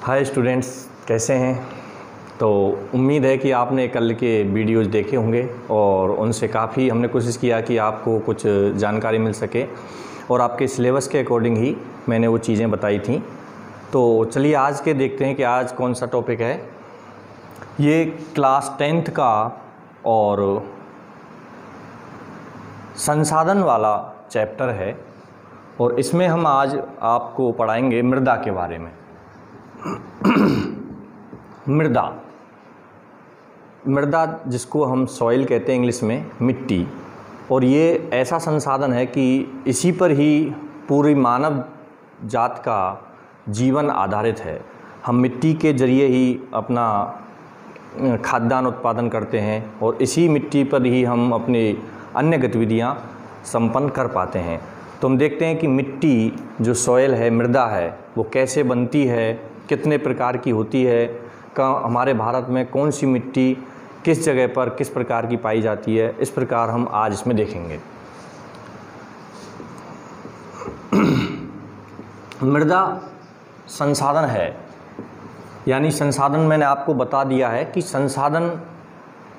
Hi students, कैसे हैं। तो उम्मीद है कि आपने कल के वीडियोज़ देखे होंगे और उनसे काफ़ी हमने कोशिश किया कि आपको कुछ जानकारी मिल सके और आपके सिलेबस के अकॉर्डिंग ही मैंने वो चीज़ें बताई थी। तो चलिए आज के देखते हैं कि आज कौन सा टॉपिक है। ये क्लास 10th का और संसाधन वाला चैप्टर है और इसमें हम आज आपको पढ़ाएंगे मृदा के बारे में। मृदा जिसको हम सॉइल कहते हैं इंग्लिश में, मिट्टी, और ये ऐसा संसाधन है कि इसी पर ही पूरी मानव जात का जीवन आधारित है। हम मिट्टी के ज़रिए ही अपना खाद्यान्न उत्पादन करते हैं और इसी मिट्टी पर ही हम अपनी अन्य गतिविधियां संपन्न कर पाते हैं। तो हम देखते हैं कि मिट्टी जो सॉइल है, मृदा है, वो कैसे बनती है, कितने प्रकार की होती है, हमारे भारत में कौन सी मिट्टी किस जगह पर किस प्रकार की पाई जाती है, इस प्रकार हम आज इसमें देखेंगे। मृदा संसाधन है, यानी संसाधन मैंने आपको बता दिया है कि संसाधन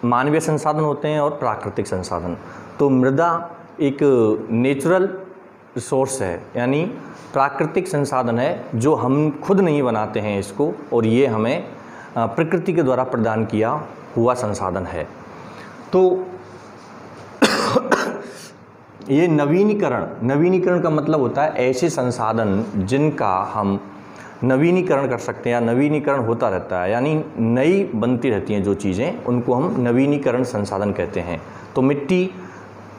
मानवीय संसाधन होते हैं और प्राकृतिक संसाधन। तो मृदा एक नेचुरल रिसोर्स है, यानी प्राकृतिक संसाधन है जो हम खुद नहीं बनाते हैं इसको, और ये हमें प्रकृति के द्वारा प्रदान किया हुआ संसाधन है। तो ये नवीनीकरण का मतलब होता है ऐसे संसाधन जिनका हम नवीनीकरण कर सकते हैं या नवीनीकरण होता रहता है, यानी नई बनती रहती हैं जो चीज़ें, उनको हम नवीनीकरण संसाधन कहते हैं। तो मिट्टी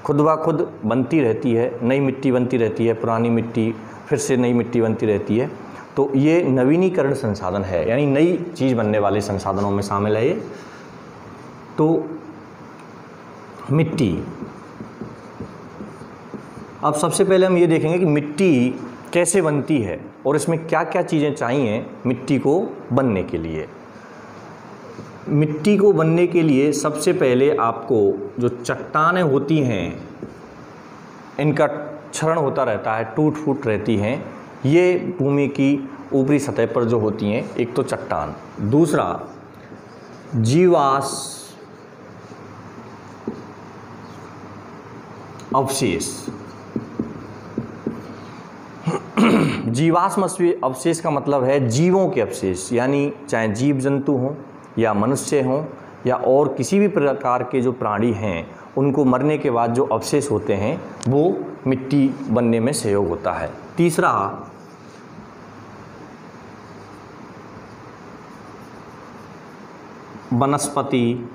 खुद ब खुद बनती रहती है, नई मिट्टी बनती रहती है, पुरानी मिट्टी फिर से नई मिट्टी बनती रहती है। तो ये नवीनीकरण संसाधन है, यानी नई चीज़ बनने वाले संसाधनों में शामिल है ये। तो मिट्टी, अब सबसे पहले हम ये देखेंगे कि मिट्टी कैसे बनती है और इसमें क्या क्या चीज़ें चाहिए मिट्टी को बनने के लिए। मिट्टी को बनने के लिए सबसे पहले आपको जो चट्टानें होती हैं, इनका क्षरण होता रहता है, टूट फूट रहती हैं। ये भूमि की ऊपरी सतह पर जो होती हैं, एक तो चट्टान, दूसरा जीवाश्म अवशेष। जीवाश्म अवशेष का मतलब है जीवों के अवशेष, यानी चाहे जीव जंतु हों या मनुष्य हों या और किसी भी प्रकार के जो प्राणी हैं, उनको मरने के बाद जो अवशेष होते हैं वो मिट्टी बनने में सहयोग होता है। तीसरा वनस्पति,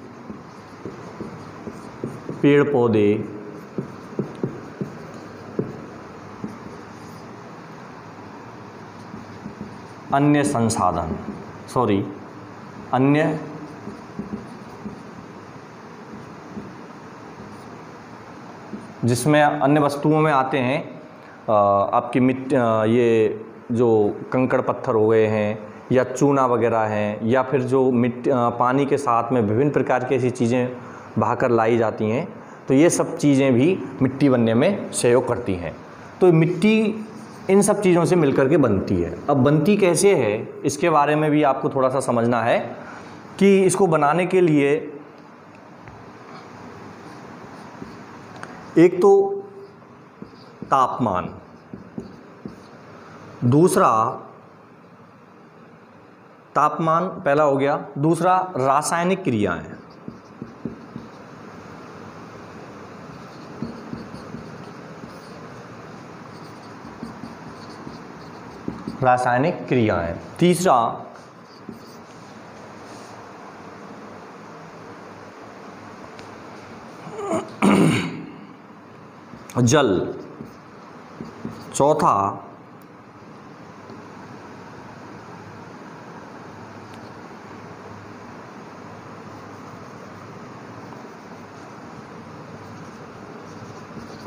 पेड़ पौधे, अन्य संसाधन, अन्य जिसमें अन्य वस्तुओं में आते हैं आपकी मिट्टी, ये जो कंकड़ पत्थर हो गए हैं या चूना वगैरह हैं, या फिर जो मिट्टी पानी के साथ में विभिन्न प्रकार की ऐसी चीज़ें बहाकर लाई जाती हैं, तो ये सब चीज़ें भी मिट्टी बनने में सहयोग करती हैं। तो मिट्टी इन सब चीज़ों से मिलकर के बनती है। अब बनती कैसे है इसके बारे में भी आपको थोड़ा सा समझना है कि इसको बनाने के लिए एक तो तापमान, दूसरा तापमान पहला हो गया, दूसरा रासायनिक क्रियाएं। रासायनिक क्रियाएं, तीसरा जल, चौथा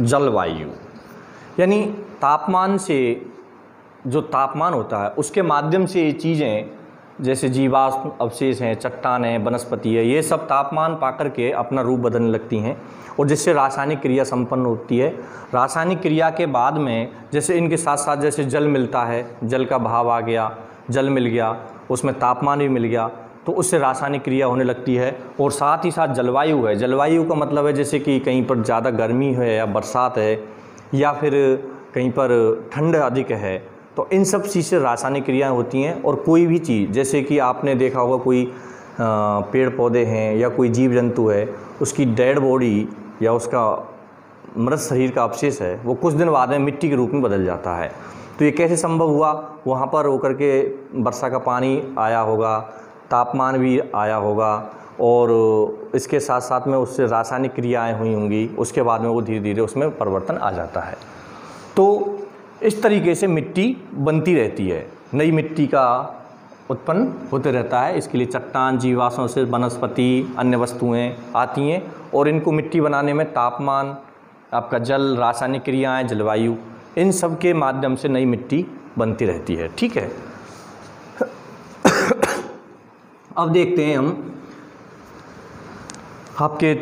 जलवायु, यानी तापमान से, जो तापमान होता है उसके माध्यम से ये चीज़ें जैसे जीवाश्म अवशेष हैं, चट्टान हैं, वनस्पति है, ये सब तापमान पाकर के अपना रूप बदलने लगती हैं और जिससे रासायनिक क्रिया संपन्न होती है। रासायनिक क्रिया के बाद में जैसे इनके साथ साथ जैसे जल मिलता है, जल का बहाव आ गया, जल मिल गया, उसमें तापमान भी मिल गया, तो उससे रासायनिक क्रिया होने लगती है। और साथ ही साथ जलवायु है, जलवायु का मतलब है जैसे कि कहीं पर ज़्यादा गर्मी है या बरसात है या फिर कहीं पर ठंड अधिक है, तो इन सब चीज़ से रासायनिक क्रियाएँ होती हैं। और कोई भी चीज़, जैसे कि आपने देखा होगा कोई पेड़ पौधे हैं या कोई जीव जंतु है, उसकी डेड बॉडी या उसका मृत शरीर का अवशेष है, वो कुछ दिन बाद में मिट्टी के रूप में बदल जाता है। तो ये कैसे संभव हुआ? वहाँ पर होकर के वर्षा का पानी आया होगा, तापमान भी आया होगा और इसके साथ साथ में उससे रासायनिक क्रियाएं हुई होंगी, उसके बाद में वो धीरे धीरे उसमें परिवर्तन आ जाता है। तो इस तरीके से मिट्टी बनती रहती है, नई मिट्टी का उत्पन्न होते रहता है। इसके लिए चट्टान, जीवाश्म से वनस्पति, अन्य वस्तुएं आती हैं और इनको मिट्टी बनाने में तापमान, आपका जल, रासायनिक क्रियाएं, जलवायु, इन सब के माध्यम से नई मिट्टी बनती रहती है। ठीक है, अब देखते हैं हम आपके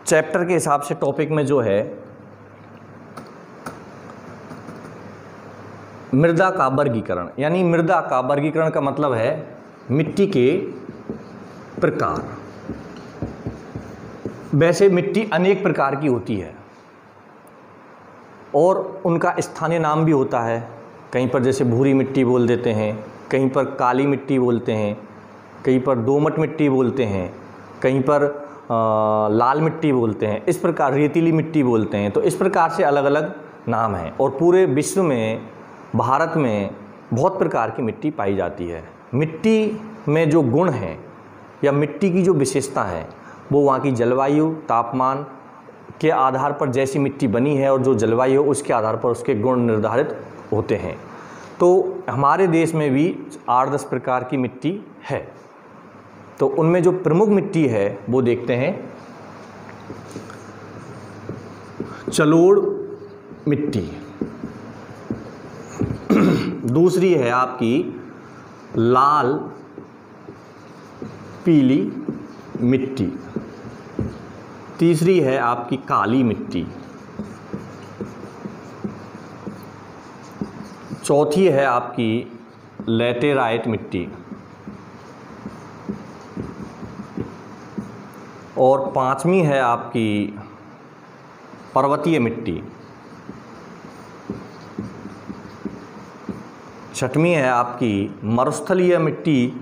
चैप्टर के हिसाब से टॉपिक में जो है मृदा का वर्गीकरण, यानी मृदा का वर्गीकरण का मतलब है मिट्टी के प्रकार। वैसे मिट्टी अनेक प्रकार की होती है और उनका स्थानीय नाम भी होता है। कहीं पर जैसे भूरी मिट्टी बोल देते हैं, कहीं पर काली मिट्टी बोलते हैं, कहीं पर दोमट मिट्टी बोलते हैं, कहीं पर लाल मिट्टी बोलते हैं, इस प्रकार रेतीली मिट्टी बोलते हैं। तो इस प्रकार से अलग अलग नाम हैं और पूरे विश्व में, भारत में बहुत प्रकार की मिट्टी पाई जाती है। मिट्टी में जो गुण हैं या मिट्टी की जो विशेषता है वो वहाँ की जलवायु, तापमान के आधार पर जैसी मिट्टी बनी है और जो जलवायु है उसके आधार पर उसके गुण निर्धारित होते हैं। तो हमारे देश में भी 8-10 प्रकार की मिट्टी है। तो उनमें जो प्रमुख मिट्टी है वो देखते हैं। जलोढ़ मिट्टी, दूसरी है आपकी लाल पीली मिट्टी, तीसरी है आपकी काली मिट्टी, चौथी है आपकी लैटेराइट मिट्टी और पांचवी है आपकी पर्वतीय मिट्टी, छठवीं है आपकी मरुस्थलीय मिट्टी,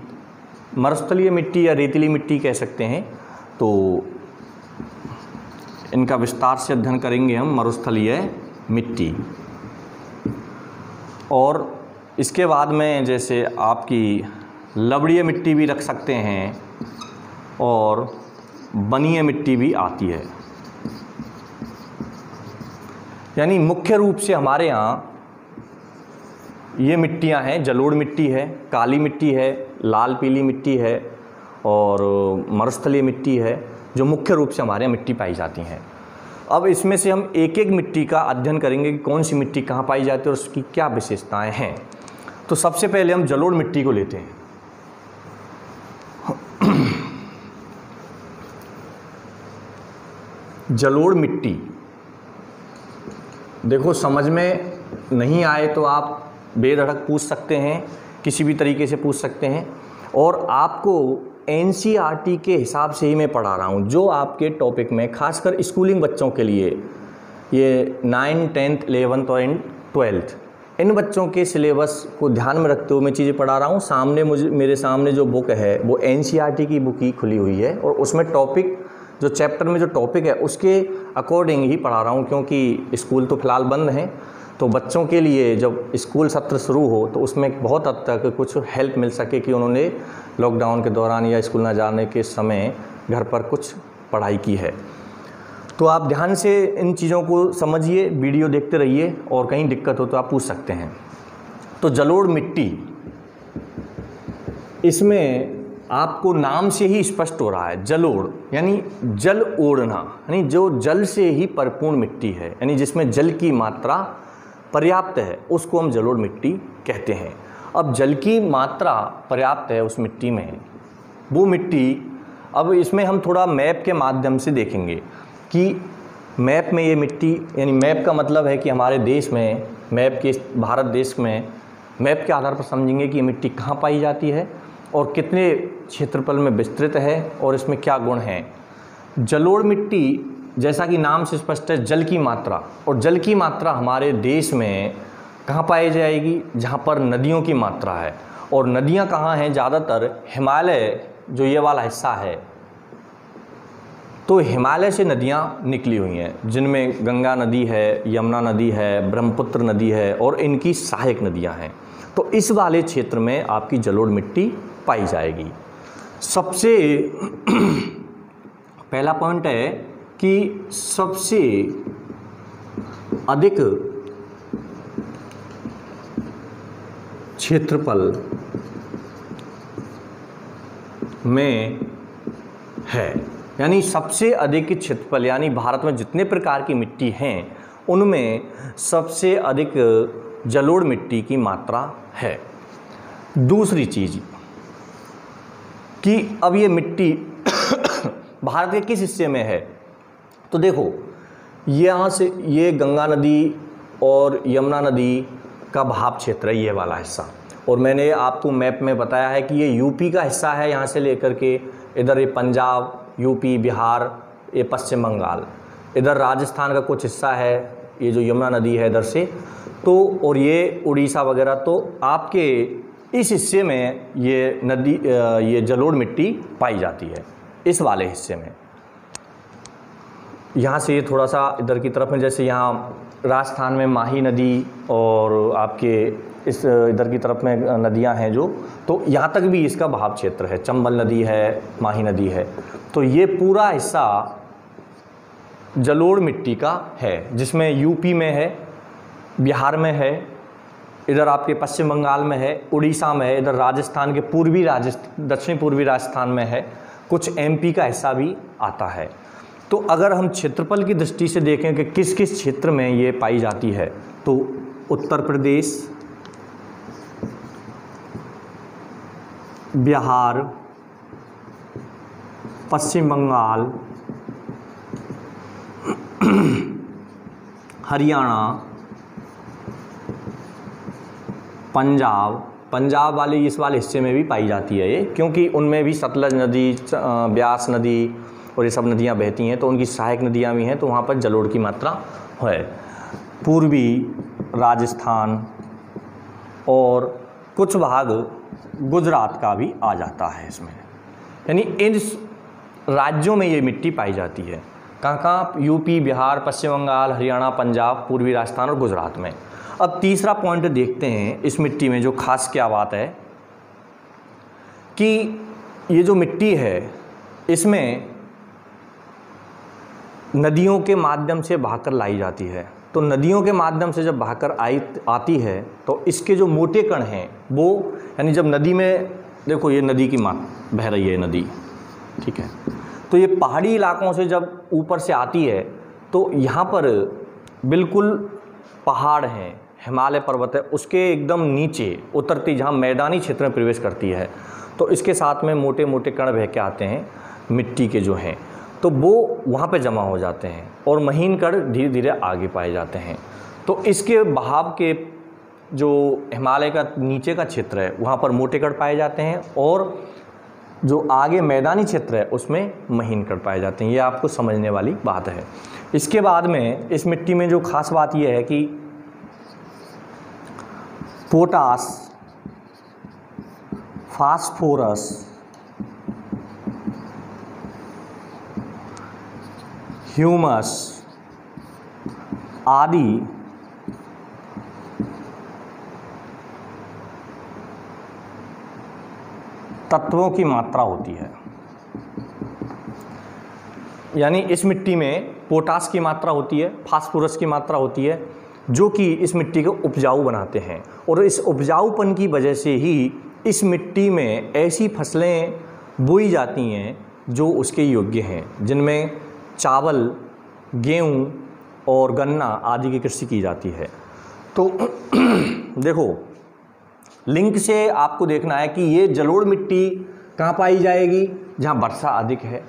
मरुस्थलीय मिट्टी या रेतीली मिट्टी कह सकते हैं। तो इनका विस्तार से अध्ययन करेंगे हम, मरुस्थलीय मिट्टी। और इसके बाद में जैसे आपकी लवणीय मिट्टी भी रख सकते हैं और बनीय मिट्टी भी आती है। यानी मुख्य रूप से हमारे यहाँ ये मिट्टियाँ हैं, जलोढ़ मिट्टी है, काली मिट्टी है, लाल पीली मिट्टी है और मरुस्थलीय मिट्टी है, जो मुख्य रूप से हमारे यहाँ मिट्टी पाई जाती हैं। अब इसमें से हम एक एक मिट्टी का अध्ययन करेंगे कि कौन सी मिट्टी कहाँ पाई जाती है और उसकी क्या विशेषताएं हैं। तो सबसे पहले हम जलोढ़ मिट्टी को लेते हैं। जलोढ़ मिट्टी, देखो समझ में नहीं आए तो आप बेधड़क पूछ सकते हैं, किसी भी तरीके से पूछ सकते हैं। और आपको एनसीईआरटी के हिसाब से ही मैं पढ़ा रहा हूँ, जो आपके टॉपिक में खासकर स्कूलिंग बच्चों के लिए, ये 9, 10th, 11th और 12th, इन बच्चों के सिलेबस को ध्यान में रखते हुए मैं चीज़ें पढ़ा रहा हूँ। सामने मेरे सामने जो बुक है वो एनसीईआरटी की बुक ही खुली हुई है और उसमें टॉपिक, जो चैप्टर में जो टॉपिक है उसके अकॉर्डिंग ही पढ़ा रहा हूँ, क्योंकि स्कूल तो फ़िलहाल बंद हैं। तो बच्चों के लिए जब स्कूल सत्र शुरू हो तो उसमें बहुत हद तक कुछ हेल्प मिल सके कि उन्होंने लॉकडाउन के दौरान या स्कूल न जाने के समय घर पर कुछ पढ़ाई की है। तो आप ध्यान से इन चीज़ों को समझिए, वीडियो देखते रहिए और कहीं दिक्कत हो तो आप पूछ सकते हैं। तो जलोढ़ मिट्टी, इसमें आपको नाम से ही स्पष्ट हो रहा है, जलोढ़ यानी जल ओढ़ना, यानी जो जल से ही परिपूर्ण मिट्टी है, यानी जिसमें जल की मात्रा पर्याप्त है, उसको हम जलोढ़ मिट्टी कहते हैं। अब जल की मात्रा पर्याप्त है उस मिट्टी में, वो मिट्टी, अब इसमें हम थोड़ा मैप के माध्यम से देखेंगे कि मैप में ये मिट्टी, यानी मैप का मतलब है कि हमारे देश में, मैप के भारत देश में मैप के आधार पर समझेंगे कि ये मिट्टी कहाँ पाई जाती है और कितने क्षेत्रफल में विस्तृत है और इसमें क्या गुण हैं। जलोढ़ मिट्टी जैसा कि नाम से स्पष्ट है, जल की मात्रा, और जल की मात्रा हमारे देश में कहाँ पाई जाएगी, जहाँ पर नदियों की मात्रा है। और नदियाँ कहाँ हैं, ज़्यादातर हिमालय जो ये वाला हिस्सा है, तो हिमालय से नदियाँ निकली हुई हैं, जिनमें गंगा नदी है, यमुना नदी है, ब्रह्मपुत्र नदी है और इनकी सहायक नदियाँ हैं। तो इस वाले क्षेत्र में आपकी जलोढ़ मिट्टी पाई जाएगी। सबसे पहला पॉइंट है कि सबसे अधिक क्षेत्रफल में है, यानी सबसे अधिक क्षेत्रफल, यानी भारत में जितने प्रकार की मिट्टी हैं उनमें सबसे अधिक जलोढ़ मिट्टी की मात्रा है। दूसरी चीज़ कि अब ये मिट्टी भारत के किस हिस्से में है, तो देखो यहाँ से ये गंगा नदी और यमुना नदी का बहाव क्षेत्र है, ये वाला हिस्सा। और मैंने आपको मैप में बताया है कि ये यूपी का हिस्सा है, यहाँ से लेकर के इधर ये पंजाब, यूपी, बिहार, ये पश्चिम बंगाल, इधर राजस्थान का कुछ हिस्सा है, ये जो यमुना नदी है इधर से, तो और ये उड़ीसा वगैरह। तो आपके इस हिस्से में ये नदी, ये जलोढ़ मिट्टी पाई जाती है, इस वाले हिस्से में। यहाँ से ये थोड़ा सा इधर की तरफ में, जैसे यहाँ राजस्थान में माही नदी और आपके इस इधर की तरफ में नदियाँ हैं जो, तो यहाँ तक भी इसका बहाव क्षेत्र है, चंबल नदी है, माही नदी है। तो ये पूरा हिस्सा जलोढ़ मिट्टी का है, जिसमें यूपी में है, बिहार में है, इधर आपके पश्चिम बंगाल में है, उड़ीसा में है, इधर राजस्थान के दक्षिण पूर्वी राजस्थान में है, कुछ एमपी का हिस्सा भी आता है। तो अगर हम क्षेत्रफल की दृष्टि से देखें कि किस किस क्षेत्र में ये पाई जाती है, तो उत्तर प्रदेश, बिहार, पश्चिम बंगाल, हरियाणा, पंजाब वाले इस वाले हिस्से में भी पाई जाती है ये, क्योंकि उनमें भी सतलज नदी, ब्यास नदी और ये सब नदियाँ बहती हैं, तो उनकी सहायक नदियाँ भी हैं, तो वहाँ पर जलोढ़ की मात्रा है। पूर्वी राजस्थान और कुछ भाग गुजरात का भी आ जाता है इसमें, यानी इन राज्यों में ये मिट्टी पाई जाती है। कहाँ, यूपी, बिहार, पश्चिम बंगाल, हरियाणा, पंजाब, पूर्वी राजस्थान और गुजरात में। अब तीसरा पॉइंट देखते हैं इस मिट्टी में जो खास क्या बात है कि ये जो मिट्टी है इसमें नदियों के माध्यम से बहाकर लाई जाती है। तो नदियों के माध्यम से जब बहाकर आती है तो इसके जो मोटे कण हैं वो, यानी जब नदी में देखो ये नदी की बह रही है नदी, ठीक है, तो ये पहाड़ी इलाकों से जब ऊपर से आती है तो यहाँ पर बिल्कुल पहाड़ हैं, हिमालय पर्वत है, उसके एकदम नीचे उतरती, जहाँ मैदानी क्षेत्र में प्रवेश करती है, तो इसके साथ में मोटे मोटे कण बह के आते हैं मिट्टी के जो हैं, तो वो वहाँ पे जमा हो जाते हैं और महीन कण धीरे धीरे आगे पाए जाते हैं। तो इसके बहाव के जो हिमालय का नीचे का क्षेत्र है वहाँ पर मोटे कण पाए जाते हैं और जो आगे मैदानी क्षेत्र है उसमें महीन कण पाए जाते हैं। ये आपको समझने वाली बात है। इसके बाद में इस मिट्टी में जो खास बात यह है कि पोटास, फास्फोरस, ह्यूमस आदि तत्वों की मात्रा होती है। यानी इस मिट्टी में पोटास की मात्रा होती है, फास्फोरस की मात्रा होती है, जो कि इस मिट्टी को उपजाऊ बनाते हैं। और इस उपजाऊपन की वजह से ही इस मिट्टी में ऐसी फसलें बोई जाती हैं जो उसके योग्य हैं, जिनमें चावल, गेहूँ और गन्ना आदि की कृषि की जाती है। तो देखो, लिंक से आपको देखना है कि ये जलोढ़ मिट्टी कहाँ पाई जाएगी, जहाँ वर्षा अधिक है।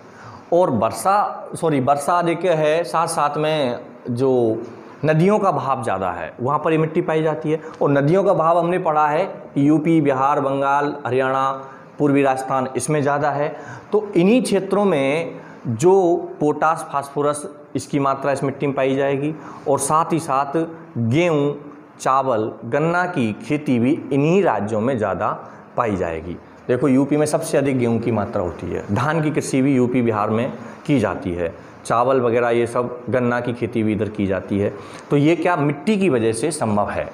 और वर्षा अधिक है, साथ साथ में जो नदियों का बहाव ज़्यादा है वहाँ पर ये मिट्टी पाई जाती है। और नदियों का बहाव हमने पढ़ा है यूपी, बिहार, बंगाल, हरियाणा, पूर्वी राजस्थान इसमें ज़्यादा है। तो इन्हीं क्षेत्रों में जो पोटास फास्फोरस इसकी मात्रा इस मिट्टी में पाई जाएगी, और साथ ही साथ गेहूँ, चावल, गन्ना की खेती भी इन्हीं राज्यों में ज़्यादा पाई जाएगी। देखो यूपी में सबसे अधिक गेहूं की मात्रा होती है, धान की कृषि भी यूपी बिहार में की जाती है, चावल वगैरह ये सब, गन्ना की खेती भी इधर की जाती है। तो ये क्या मिट्टी की वजह से संभव है।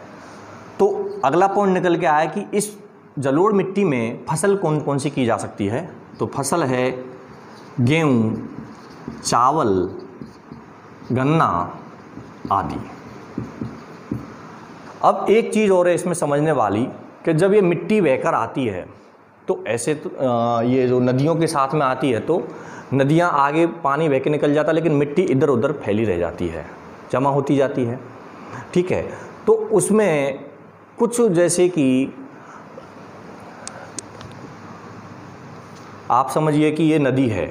तो अगला पॉइंट निकल के आया कि इस जलोढ़ मिट्टी में फसल कौन कौन सी की जा सकती है। तो फसल है गेहूं, चावल, गन्ना आदि। अब एक चीज़ और है इसमें समझने वाली कि जब ये मिट्टी बहकर आती है तो ऐसे तो ये जो नदियों के साथ में आती है तो नदियाँ आगे पानी बह के निकल जाता है, लेकिन मिट्टी इधर उधर फैली रह जाती है, जमा होती जाती है। ठीक है, तो उसमें कुछ जैसे कि आप समझिए कि ये नदी है,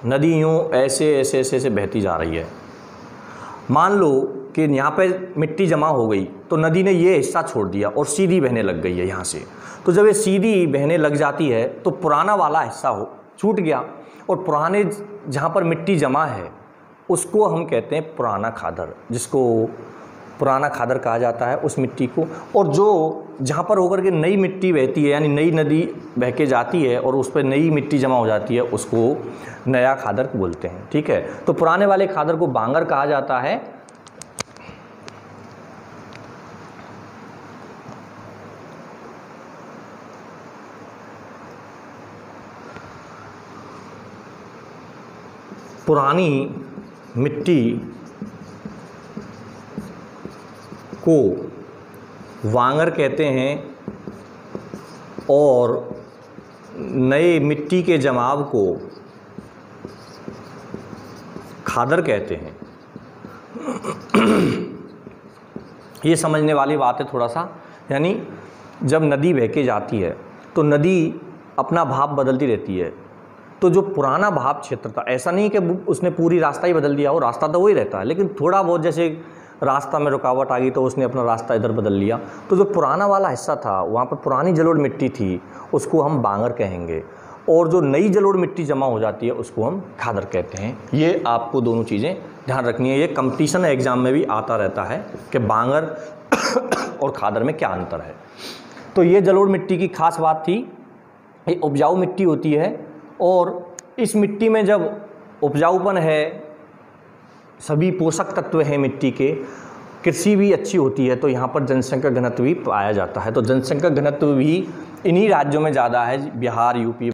नदी यूँ ऐसे ऐसे ऐसे ऐसे बहती जा रही है। मान लो कि यहाँ पे मिट्टी जमा हो गई तो नदी ने ये हिस्सा छोड़ दिया और सीधी बहने लग गई है यहाँ से। तो जब ये सीधी बहने लग जाती है तो पुराना वाला हिस्सा छूट गया, और पुराने जहाँ पर मिट्टी जमा है उसको हम कहते हैं पुराना खादर, जिसको पुराना खादर कहा जाता है उस मिट्टी को। और जो जहाँ पर होकर के नई मिट्टी बहती है, यानी नई नदी बह के जाती है और उस पर नई मिट्टी जमा हो जाती है, उसको नया खादर बोलते हैं। ठीक है, तो पुराने वाले खादर को बांगर कहा जाता है। पुरानी मिट्टी को वांगर कहते हैं और नए मिट्टी के जमाव को खादर कहते हैं। ये समझने वाली बात है थोड़ा सा, यानी जब नदी बह के जाती है तो नदी अपना भाव बदलती रहती है। तो जो पुराना भाव क्षेत्र था, ऐसा नहीं कि उसने पूरी रास्ता ही बदल दिया हो, रास्ता तो वही रहता है, लेकिन थोड़ा बहुत जैसे रास्ता में रुकावट आ गई तो उसने अपना रास्ता इधर बदल लिया। तो जो पुराना वाला हिस्सा था वहाँ पर पुरानी जलोढ़ मिट्टी थी, उसको हम बांगर कहेंगे, और जो नई जलोढ़ मिट्टी जमा हो जाती है उसको हम खादर कहते हैं। ये आपको दोनों चीज़ें ध्यान रखनी है, ये कंपटीशन एग्जाम में भी आता रहता है कि बांगर और खादर में क्या अंतर है। तो ये जलोढ़ मिट्टी की खास बात थी, ये उपजाऊ मिट्टी होती है, और इस मिट्टी में जब उपजाऊपन है, सभी पोषक तत्व हैं मिट्टी के, कृषि भी अच्छी होती है, तो यहाँ पर जनसंख्या घनत्व भी पाया जाता है। तो जनसंख्या घनत्व भी इन्हीं राज्यों में ज़्यादा है, बिहार, यूपी।